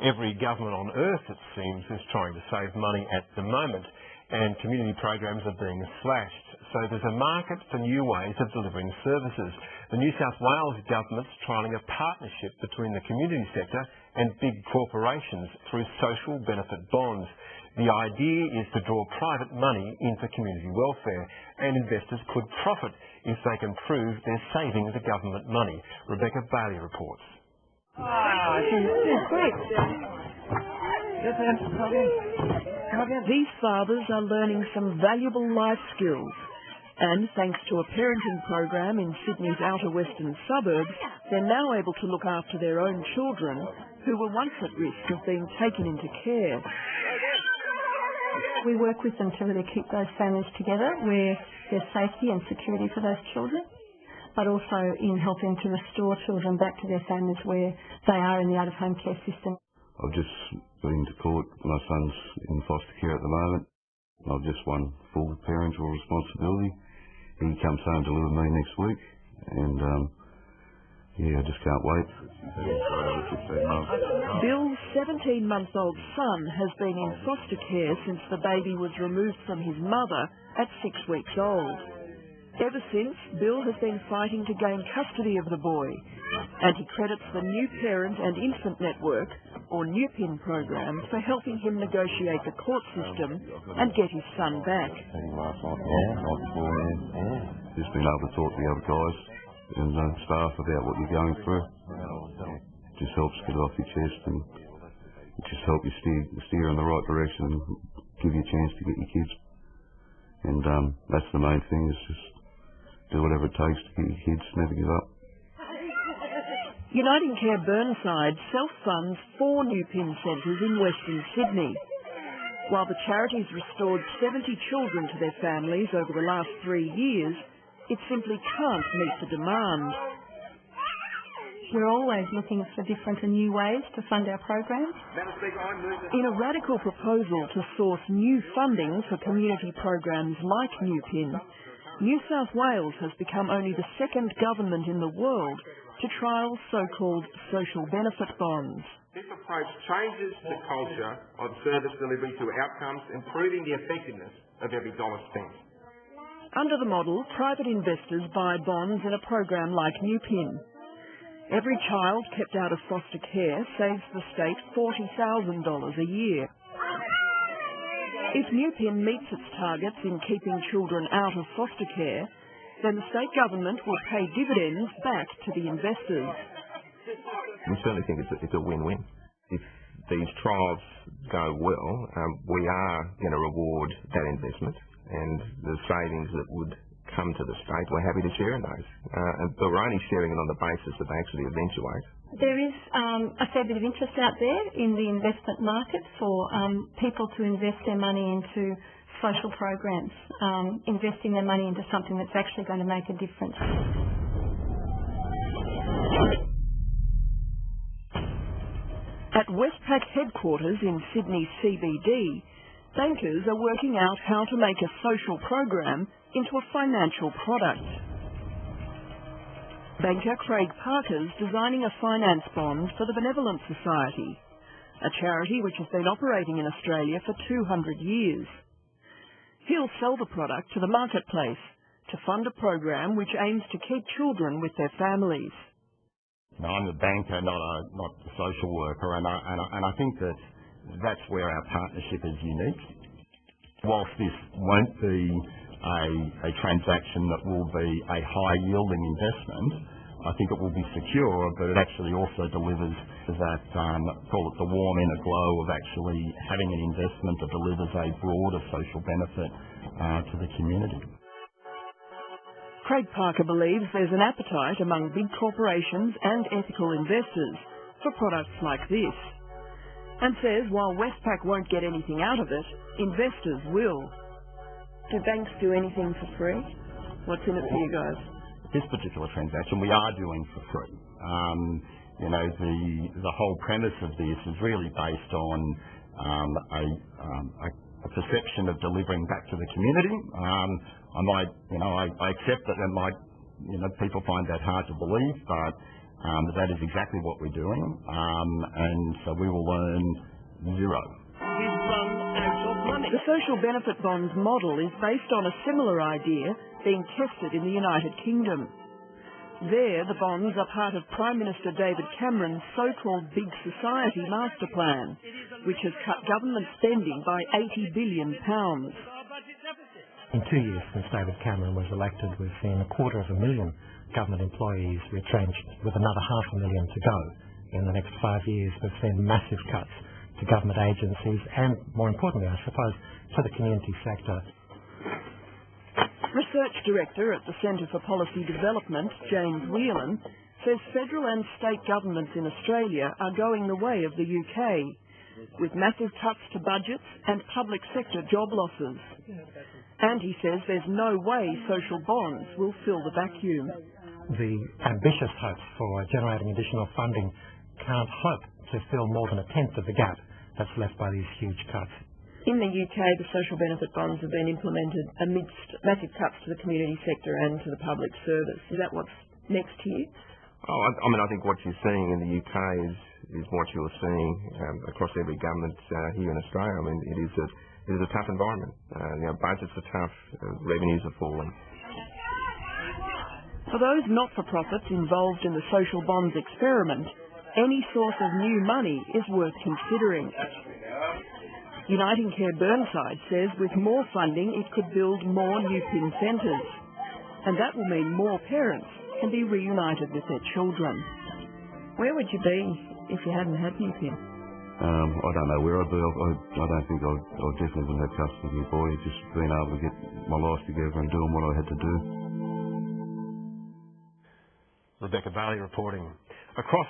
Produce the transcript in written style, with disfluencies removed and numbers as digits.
Every government on earth, it seems, is trying to save money at the moment, and community programs are being slashed. So there's a market for new ways of delivering services. The New South Wales government's trialling a partnership between the community sector and big corporations through social benefit bonds. The idea is to draw private money into community welfare, and investors could profit if they can prove they're saving the government money. Rebecca Bailey reports. She's quick. These fathers are learning some valuable life skills, and thanks to a parenting program in Sydney's outer western suburbs, they're now able to look after their own children who were once at risk of being taken into care. We work with them to really keep those families together where there's safety and security for those children, but also in helping to restore children back to their families where they are in the out-of-home care system. I've just been to court. My son's in foster care at the moment. I've just won full parental responsibility. He comes home to live with me next week, and I just can't wait. Bill's 17-month-old son has been in foster care since the baby was removed from his mother at 6 weeks old. Ever since, Bill has been fighting to gain custody of the boy, and he credits the New Parent and Infant Network, or NewPIN program, for helping him negotiate the court system and get his son back. Just being able to talk to the other guys and staff about what you're going through. It just helps get it off your chest, and it just helps you steer in the right direction and give you a chance to get your kids. And that's the main thing, is just do whatever it takes to get your kids, never give up. Uniting Care Burnside self-funds 4 NewPIN centres in Western Sydney. While the charity's restored 70 children to their families over the last 3 years, it simply can't meet the demand. We're always looking for different and new ways to fund our programs. In a radical proposal to source new funding for community programs like NewPIN, New South Wales has become only the second government in the world to trial so-called social benefit bonds. This approach changes the culture of service delivery to outcomes, improving the effectiveness of every dollar spent. Under the model, private investors buy bonds in a program like NewPIN. Every child kept out of foster care saves the state $40,000 a year. If NewPIN meets its targets in keeping children out of foster care, then the state government will pay dividends back to the investors. We certainly think it's a win-win. If these trials go well, we are going to reward that investment, and the savings that would come to the state, we're happy to share in those. But we're only sharing it on the basis that they actually eventuate. There is a fair bit of interest out there in the investment market for people to invest their money into social programs, investing their money into something that's actually going to make a difference. At Westpac headquarters in Sydney CBD, bankers are working out how to make a social program into a financial product. Banker Craig Parker's designing a finance bond for the Benevolent Society, a charity which has been operating in Australia for 200 years. He'll sell the product to the marketplace to fund a program which aims to keep children with their families. Now, I'm a banker, not a social worker, and I think that's where our partnership is unique. Whilst this won't be a transaction that will be a high-yielding investment, I think it will be secure, but it actually also delivers that, call it the warm inner glow of actually having an investment that delivers a broader social benefit to the community. Craig Parker believes there's an appetite among big corporations and ethical investors for products like this, and says while Westpac won't get anything out of it, investors will. Do banks do anything for free? What's in it for you guys? This particular transaction we are doing for free. The whole premise of this is really based on a perception of delivering back to the community. I accept that might, people find that hard to believe, but That is exactly what we're doing, and so we will earn zero. The social benefit bonds model is based on a similar idea being tested in the United Kingdom. There, the bonds are part of Prime Minister David Cameron's so-called Big Society Master Plan, which has cut government spending by £80 billion. In 2 years since David Cameron was elected, we've seen 250,000 government employees retrenched, with another 500,000 to go. In the next 5 years, we've seen massive cuts to government agencies and, more importantly, I suppose, to the community sector. Research Director at the Centre for Policy Development, James Whelan, says federal and state governments in Australia are going the way of the UK, with massive cuts to budgets and public sector job losses. And he says there's no way social bonds will fill the vacuum. The ambitious hopes for generating additional funding can't hope to fill more than a tenth of the gap that's left by these huge cuts. In the UK, the social benefit bonds have been implemented amidst massive cuts to the community sector and to the public service. Is that what's next here? I think what you're seeing in the UK is what you're seeing across every government here in Australia. I mean, it is a tough environment. Budgets are tough, revenues are falling. For those not-for-profits involved in the social bonds experiment, any source of new money is worth considering. Uniting Care Burnside says with more funding it could build more new PIN centres, and that will mean more parents can be reunited with their children. Where would you be if you hadn't had new PIN? I don't know where I'd be. I don't think I definitely wouldn't have custody of my boy. Just being able to get my life together and doing what I had to do. Rebecca Bailey reporting. Across